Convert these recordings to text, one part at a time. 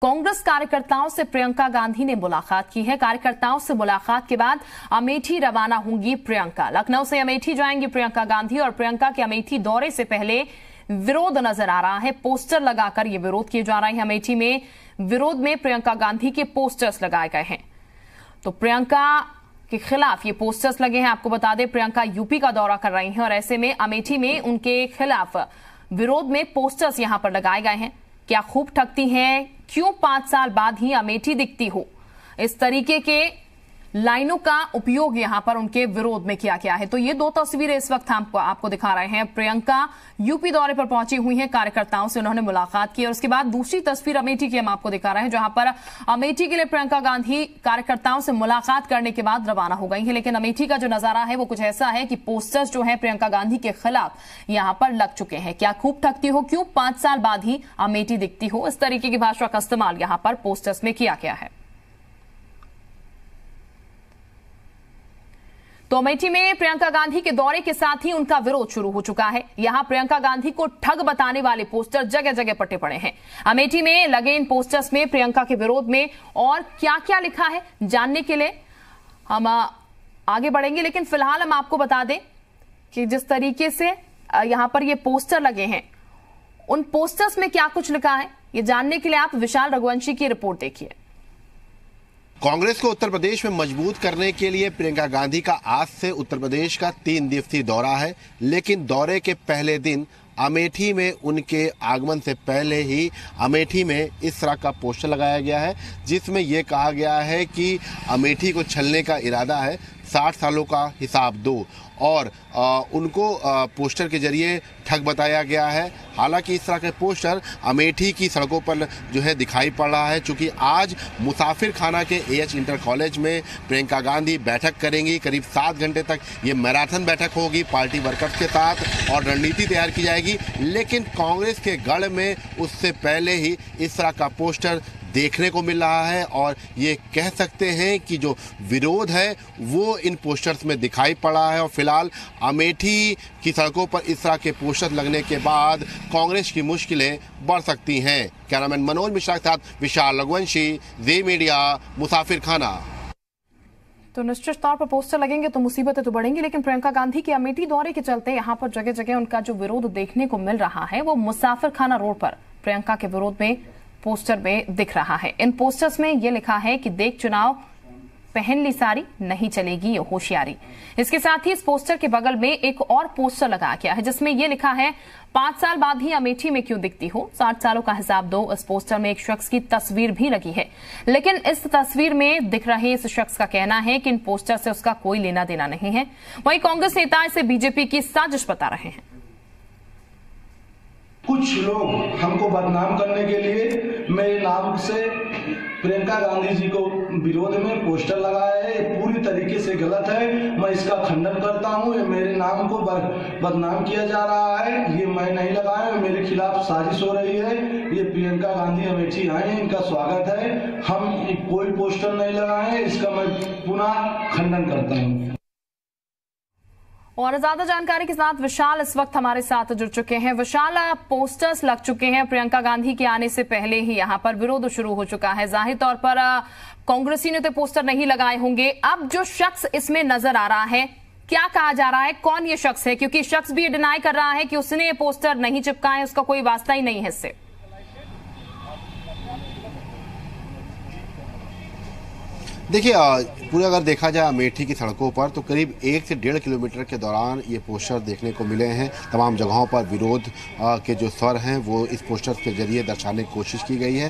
कांग्रेस कार्यकर्ताओं से प्रियंका गांधी ने मुलाकात की है। कार्यकर्ताओं से मुलाकात के बाद अमेठी रवाना होंगी प्रियंका। लखनऊ से अमेठी जाएंगी प्रियंका गांधी और प्रियंका के अमेठी दौरे से पहले विरोध नजर आ रहा है। पोस्टर लगाकर ये विरोध किए जा रहे हैं। अमेठी में विरोध में प्रियंका गांधी के पोस्टर्स लगाए गए हैं। तो प्रियंका के खिलाफ ये पोस्टर्स लगे हैं। आपको बता दें, प्रियंका यूपी का दौरा कर रही हैं और ऐसे में अमेठी में उनके खिलाफ विरोध में पोस्टर्स यहां पर लगाए गए हैं। क्या खूब ठगती हैं, क्यों 5 साल बाद ही अमेठी दिखती हो, इस तरीके के लाइनों का उपयोग यहां पर उनके विरोध में किया गया है। तो ये 2 तस्वीरें इस वक्त हम आपको दिखा रहे हैं। प्रियंका यूपी दौरे पर पहुंची हुई हैं, कार्यकर्ताओं से उन्होंने मुलाकात की और उसके बाद दूसरी तस्वीर अमेठी की हम आपको दिखा रहे हैं, जहां पर अमेठी के लिए प्रियंका गांधी कार्यकर्ताओं से मुलाकात करने के बाद रवाना हो गई है। लेकिन अमेठी का जो नजारा है वो कुछ ऐसा है कि पोस्टर्स जो है प्रियंका गांधी के खिलाफ यहां पर लग चुके हैं। क्या खूब ठगती हो, क्यों 5 साल बाद ही अमेठी दिखती हो, इस तरीके की भाषा का इस्तेमाल यहां पर पोस्टर्स में किया गया है। तो अमेठी में प्रियंका गांधी के दौरे के साथ ही उनका विरोध शुरू हो चुका है। यहां प्रियंका गांधी को ठग बताने वाले पोस्टर जगह जगह पट्टे पड़े हैं। अमेठी में लगे इन पोस्टर्स में प्रियंका के विरोध में और क्या क्या लिखा है, जानने के लिए हम आगे बढ़ेंगे। लेकिन फिलहाल हम आपको बता दें कि जिस तरीके से यहां पर ये पोस्टर लगे हैं, उन पोस्टर्स में क्या कुछ लिखा है, ये जानने के लिए आप विशाल रघुवंशी की रिपोर्ट देखिए। कांग्रेस को उत्तर प्रदेश में मजबूत करने के लिए प्रियंका गांधी का आज से उत्तर प्रदेश का 3 दिवसीय दौरा है। लेकिन दौरे के पहले दिन अमेठी में उनके आगमन से पहले ही अमेठी में इस तरह का पोस्टर लगाया गया है, जिसमें यह कहा गया है कि अमेठी को छलने का इरादा है, 60 सालों का हिसाब दो। और उनको पोस्टर के जरिए ठग बताया गया है। हालांकि इस तरह के पोस्टर अमेठी की सड़कों पर जो है दिखाई पड़ रहा है, क्योंकि आज मुसाफिर खाना के AH इंटर कॉलेज में प्रियंका गांधी बैठक करेंगी। करीब 7 घंटे तक ये मैराथन बैठक होगी पार्टी वर्कर्स के साथ और रणनीति तैयार की जाएगी। लेकिन कांग्रेस के गढ़ में उससे पहले ही इस तरह का पोस्टर देखने को मिल रहा है और ये कह सकते हैं कि जो विरोध है वो इन पोस्टर्स में दिखाई पड़ा है। और फिलहाल अमेठी की सड़कों पर इस तरह के पोस्टर लगने के बाद कांग्रेस की मुश्किलें बढ़ सकती हैं। कैमरामैन मनोज मिश्रा के साथ विशाल रघुवंशी, ज़ी मीडिया, मुसाफिर खाना। तो निश्चित तौर पर पोस्टर लगेंगे तो मुसीबतें तो बढ़ेंगी, लेकिन प्रियंका गांधी के अमेठी दौरे के चलते यहाँ पर जगह जगह उनका जो विरोध देखने को मिल रहा है वो मुसाफिर खाना रोड पर प्रियंका के विरोध में पोस्टर में दिख रहा है। इन पोस्टर्स में यह लिखा है कि देख चुनाव, पहन ली सारी, नहीं चलेगी ये होशियारी। इसके साथ ही इस पोस्टर के बगल में एक और पोस्टर लगाया गया है जिसमें यह लिखा है 5 साल बाद ही अमेठी में क्यों दिखती हो, 60 सालों का हिसाब दो। इस पोस्टर में एक शख्स की तस्वीर भी लगी है, लेकिन इस तस्वीर में दिख रहे इस शख्स का कहना है कि इन पोस्टर से उसका कोई लेना देना नहीं है। वहीं कांग्रेस नेता इसे बीजेपी की साजिश बता रहे हैं। कुछ लोग हमको बदनाम करने के लिए मेरे नाम से प्रियंका गांधी जी को विरोध में पोस्टर लगाया है। ये पूरी तरीके से गलत है, मैं इसका खंडन करता हूं। ये मेरे नाम को बदनाम किया जा रहा है, ये मैं नहीं लगाया, मेरे खिलाफ साजिश हो रही है। ये प्रियंका गांधी अमेठी आए हैं, इनका स्वागत है, हम कोई पोस्टर नहीं लगाए हैं, इसका मैं पुनः खंडन करता हूँ। और ज्यादा जानकारी के साथ विशाल इस वक्त हमारे साथ जुड़ चुके हैं। विशाल, पोस्टर्स लग चुके हैं, प्रियंका गांधी के आने से पहले ही यहां पर विरोध शुरू हो चुका है। जाहिर तौर पर कांग्रेसी ने तो पोस्टर नहीं लगाए होंगे। अब जो शख्स इसमें नजर आ रहा है, क्या कहा जा रहा है, कौन ये शख्स है? क्योंकि शख्स भी डिनाई कर रहा है कि उसने ये पोस्टर नहीं चिपकाए, उसका कोई वास्ता ही नहीं है इससे। देखिए, पूरे अगर देखा जाए अमेठी की सड़कों पर तो करीब 1 से 1.5 किलोमीटर के दौरान ये पोस्टर देखने को मिले हैं। तमाम जगहों पर विरोध के जो स्वर हैं वो इस पोस्टर के जरिए दर्शाने की कोशिश की गई है।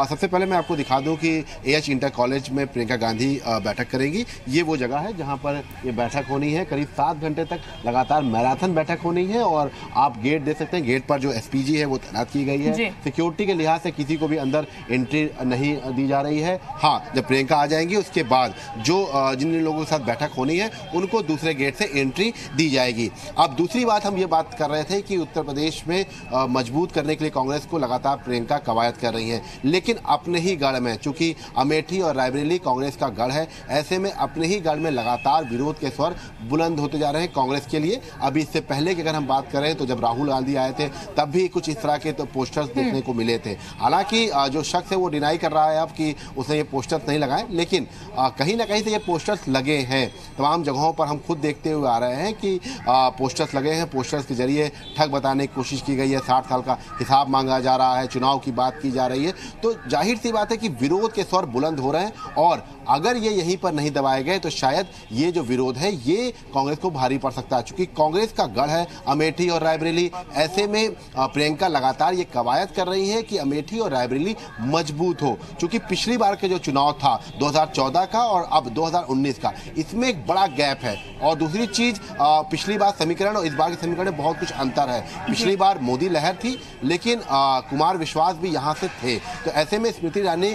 सबसे पहले मैं आपको दिखा दूं कि AH इंटर कॉलेज में प्रियंका गांधी बैठक करेंगी। ये वो जगह है जहाँ पर ये बैठक होनी है। करीब 7 घंटे तक लगातार मैराथन बैठक होनी है और आप गेट देख सकते हैं। गेट पर जो SPG है वो तैनात की गई है। सिक्योरिटी के लिहाज से किसी को भी अंदर एंट्री नहीं दी जा रही है। हाँ, जब प्रियंका आ जाएंगी उसके बाद जो जिन लोगों के साथ बैठक होनी है उनको दूसरे गेट से एंट्री दी जाएगी। अब दूसरी बात, हम ये बात कर रहे थे कि उत्तर प्रदेश में मजबूत करने के लिए कांग्रेस को लगातार प्रियंका कवायद कर रही हैं, लेकिन अपने ही गढ़ में, चूंकि अमेठी और रायबरेली कांग्रेस का गढ़ है, ऐसे में अपने ही गढ़ में लगातार विरोध के स्वर बुलंद होते जा रहे हैं कांग्रेस के लिए। अभी इससे पहले की अगर हम बात करें तो जब राहुल गांधी आए थे तब भी कुछ इस तरह के तो पोस्टर्स देखने को मिले थे। हालांकि जो शख्स है वो डिनाई कर रहा है अब कि उसने ये पोस्टर्स नहीं लगाए, लेकिन कहीं ना कहीं से ये पोस्टर्स लगे हैं। तमाम जगहों पर हम खुद देखते हुए आ रहे हैं कि पोस्टर्स लगे हैं। पोस्टर्स के जरिए ठग बताने की कोशिश की गई है, 60 साल का हिसाब मांगा जा रहा है, चुनाव की बात की जा रही है। तो जाहिर सी बात है कि विरोध के स्वर बुलंद हो रहे हैं और अगर ये यहीं पर नहीं दबाए गए तो शायद ये जो विरोध है ये कांग्रेस को भारी पड़ सकता है, क्योंकि कांग्रेस का गढ़ है अमेठी और रायबरेली। ऐसे में प्रियंका लगातार ये कवायद कर रही है कि अमेठी और रायबरेली मजबूत हो, क्योंकि पिछली बार के जो चुनाव था 2014 का और अब 2019 का, इसमें एक बड़ा गैप है। और दूसरी चीज, पिछली बार समीकरण और इस बार के समीकरण में बहुत कुछ अंतर है। पिछली बार मोदी लहर थी, लेकिन कुमार विश्वास भी यहाँ से थे, तो ऐसे में स्मृति ईरानी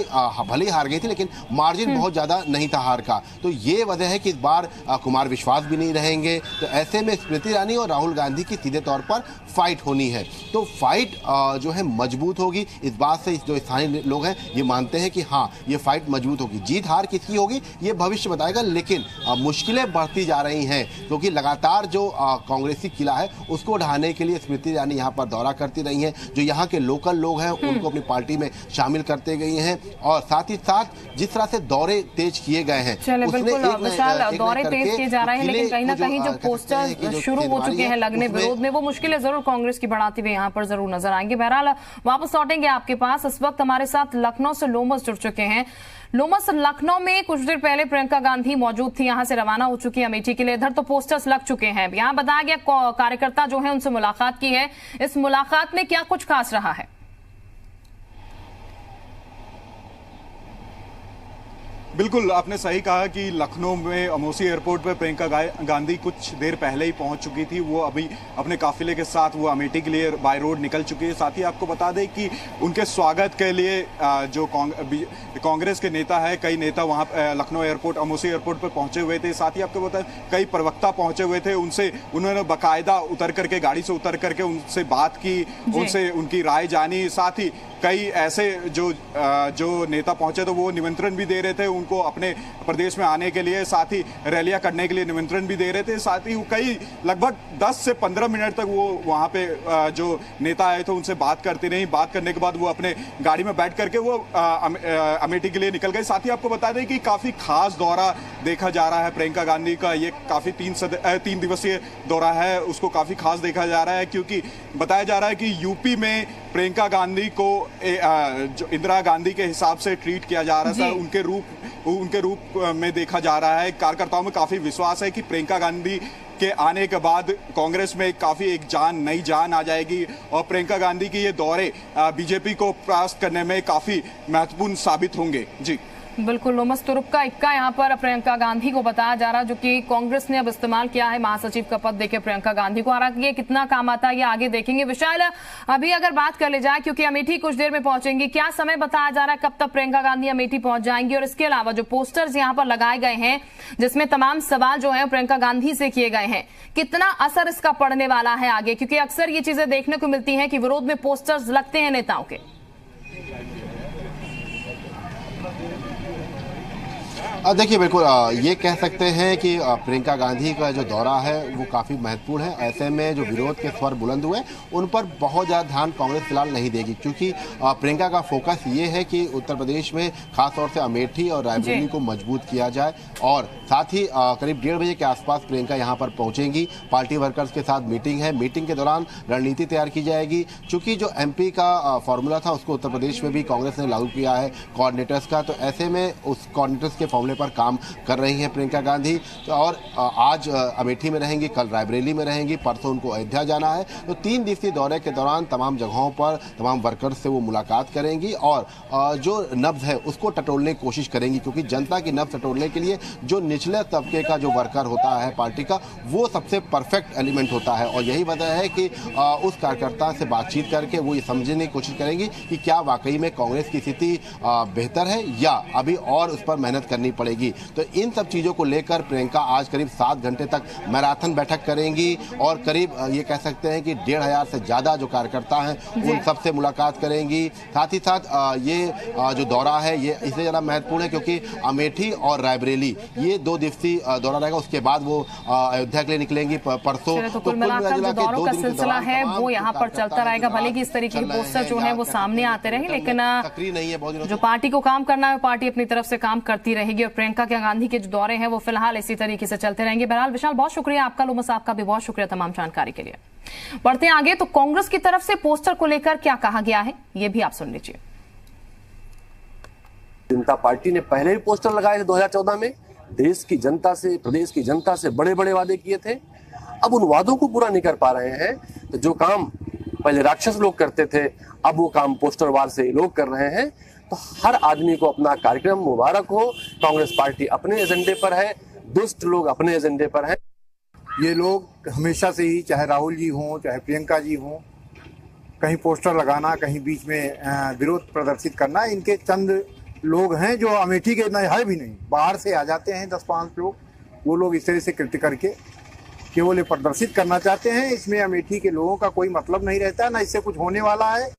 भले ही हार गई थी, लेकिन मार्जिन बहुत ज्यादा नहीं था हार का। तो ये वजह है कि इस बार कुमार विश्वास भी नहीं रहेंगे, तो ऐसे में स्मृति ईरानी और राहुल गांधी की सीधे तौर पर फाइट होनी है। तो फाइट जो है मजबूत होगी। इस बात से जो स्थानीय लोग हैं ये मानते हैं कि हाँ, ये फाइट मजबूत होगी। जीत हार किसकी होगी ये भविष्य बताएगा, लेकिन मुश्किलें बढ़ती जा रही हैं, क्योंकि लगातार जो कांग्रेसी किला है उसको ढहाने के लिए स्मृति ईरानी यहाँ पर दौरा करती रही हैं। जो यहाँ के लोकल लोग हैं उनको अपनी पार्टी में शामिल करते गई हैं, और साथ ही साथ जिस तरह से दौरे तेज किए गए हैं, दौरे तेज किए जा रहे हैं, लेकिन कहीं ना कहीं जो पोस्टर शुरू हो चुके हैं लगने विरोध में, वो मुश्किलें जरूर कांग्रेस की बढ़ाती हुई यहाँ पर जरूर नजर आएंगे। बहरहाल वापस लौटेंगे आपके पास। इस वक्त हमारे साथ लखनऊ से लोमस जुड़ चुके हैं। लोमस, लखनऊ में कुछ देर पहले प्रियंका गांधी मौजूद थी, यहां से रवाना हो चुकी है अमेठी के लिए। इधर तो पोस्टर्स लग चुके हैं। यहां बताया गया कार्यकर्ता जो है उनसे मुलाकात की है। इस मुलाकात में क्या कुछ खास रहा है? बिल्कुल, आपने सही कहा कि लखनऊ में अमोसी एयरपोर्ट पर प्रियंका गांधी कुछ देर पहले ही पहुंच चुकी थी। वो अभी अपने काफिले के साथ वो अमेठी के लिए बाय रोड निकल चुकी है। साथ ही आपको बता दें कि उनके स्वागत के लिए जो कांग्रेस के नेता है, कई नेता वहां लखनऊ एयरपोर्ट, अमोसी एयरपोर्ट पर पहुंचे हुए थे। साथ ही आपको बता कई प्रवक्ता पहुंचे हुए थे। उन्होंने बाकायदा उतर करके, गाड़ी से उतर करके उनसे बात की, उनसे उनकी राय जानी। साथ ही कई ऐसे जो नेता पहुंचे तो वो निमंत्रण भी दे रहे थे उनको अपने प्रदेश में आने के लिए, साथ ही रैलियां करने के लिए निमंत्रण भी दे रहे थे। साथ ही कई लगभग 10 से 15 मिनट तक वो वहां पे जो नेता आए थे उनसे बात करती रही। बात करने के बाद वो अपने गाड़ी में बैठ करके वो अमेठी के लिए निकल गए। साथ ही आपको बता दें कि काफी खास दौरा देखा जा रहा है प्रियंका गांधी का। ये काफी 3 दिवसीय दौरा है, उसको काफी खास देखा जा रहा है, क्योंकि बताया जा रहा है कि यूपी में प्रियंका गांधी को जो इंदिरा गांधी के हिसाब से ट्रीट किया जा रहा था, उनके रूप में देखा जा रहा है। कार्यकर्ताओं में काफी विश्वास है कि प्रियंका गांधी के आने के बाद कांग्रेस में काफी एक नई जान आ जाएगी और प्रियंका गांधी के ये दौरे बीजेपी को परास्त करने में काफी महत्वपूर्ण साबित होंगे। जी बिल्कुल, लोमस तुरुप का इक्का यहाँ पर प्रियंका गांधी को बताया जा रहा है, जो कि कांग्रेस ने अब इस्तेमाल किया है महासचिव का पद देके प्रियंका गांधी को। हालांकि ये कितना काम आता है ये आगे देखेंगे। विशाल, अभी अगर बात कर ले जाए, क्योंकि अमेठी कुछ देर में पहुंचेंगी, क्या समय बताया जा रहा है कब तक प्रियंका गांधी अमेठी पहुंच जाएंगी? और इसके अलावा जो पोस्टर्स यहाँ पर लगाए गए हैं जिसमें तमाम सवाल जो है प्रियंका गांधी से किए गए हैं, कितना असर इसका पड़ने वाला है आगे? क्योंकि अक्सर ये चीजें देखने को मिलती है कि विरोध में पोस्टर्स लगते हैं नेताओं के। देखिए, बिल्कुल ये कह सकते हैं कि प्रियंका गांधी का जो दौरा है वो काफ़ी महत्वपूर्ण है। ऐसे में जो विरोध के स्वर बुलंद हुए उन पर बहुत ज़्यादा ध्यान कांग्रेस फिलहाल नहीं देगी, क्योंकि प्रियंका का फोकस ये है कि उत्तर प्रदेश में खासतौर से अमेठी और रायबरेली को मजबूत किया जाए। और साथ ही करीब 1:30 बजे के आसपास प्रियंका यहाँ पर पहुँचेंगी। पार्टी वर्कर्स के साथ मीटिंग है, मीटिंग के दौरान रणनीति तैयार की जाएगी। चूँकि जो MP का फॉर्मूला था उसको उत्तर प्रदेश में भी कांग्रेस ने लागू किया है कोऑर्डिनेटर्स का, तो ऐसे में उस कोऑर्डिनेटर्स के फॉर्मूले पर काम कर रही हैं प्रियंका गांधी। तो और आज अमेठी में रहेंगी, कल रायबरेली में रहेंगी, परसों उनको अयोध्या जाना है। तो 3 दिवसीय दौरे के दौरान तमाम जगहों पर तमाम वर्कर्स से वो मुलाकात करेंगी और जो नब्ज है उसको टटोलने की कोशिश करेंगी, क्योंकि जनता की नब्ज टटोलने के लिए जो निचले तबके का जो वर्कर होता है पार्टी का, वो सबसे परफेक्ट एलिमेंट होता है। और यही वजह है कि उस कार्यकर्ता से बातचीत करके वो ये समझने की कोशिश करेंगी कि क्या वाकई में कांग्रेस की स्थिति बेहतर है या अभी और उस पर मेहनत करनी पड़ेगी। तो इन सब चीज़ों को लेकर प्रियंका आज करीब 7 घंटे तक मैराथन बैठक करेंगी और करीब ये कह सकते हैं कि 1,500 से ज़्यादा जो कार्यकर्ता हैं उन सबसे मुलाकात करेंगी। साथ ही साथ ये जो दौरा है ये इसलिए ज़्यादा महत्वपूर्ण है क्योंकि अमेठी और रायबरेली ये 2 दिवसीय दौरा रहेगा। उसके बाद वो अयोध्या के लिए निकलेंगी परसों। तो कुल मिलाकर जो दौरों का सिलसिला है वो यहाँ पर चलता रहेगा। भले कि इस तरीके के पोस्टर जो है वो सामने आते रहे, लेकिन सक्रिय नहीं है बहुत दिनों से। जो पार्टी को काम करना है पार्टी अपनी तरफ से काम करती रहेगी और प्रियंका के गांधी के जो दौरे हैं वो फिलहाल इसी तरीके से चलते रहेंगे। बहरहाल विशाल, बहुत शुक्रिया आपका, लोमस आपका भी बहुत शुक्रिया तमाम जानकारी के लिए। बढ़ते हैं आगे, तो कांग्रेस की तरफ से पोस्टर को लेकर क्या कहा गया है ये भी आप सुन लीजिए। जनता पार्टी ने पहले भी पोस्टर लगाए थे 2014 में, देश की जनता से, प्रदेश की जनता से बड़े बड़े वादे किए थे। अब उन वादों को पूरा नहीं कर पा रहे हैं, तो जो काम पहले राक्षस लोग करते थे अब वो काम पोस्टर वार से लोग कर रहे हैं। तो हर आदमी को अपना कार्यक्रम मुबारक हो। कांग्रेस पार्टी अपने एजेंडे पर है, दुष्ट लोग अपने एजेंडे पर हैं। ये लोग हमेशा से ही, चाहे राहुल जी हों चाहे प्रियंका जी हों, कहीं पोस्टर लगाना, कहीं बीच में विरोध प्रदर्शित करना, इनके चंद लोग हैं जो अमेठी के नहीं है भी नहीं, बाहर से आ जाते हैं 10-5 लोग। वो लोग इस तरह से कृत्य करके केवल ये प्रदर्शित करना चाहते हैं। इसमें अमेठी के लोगों का कोई मतलब नहीं रहता, ना इससे कुछ होने वाला है।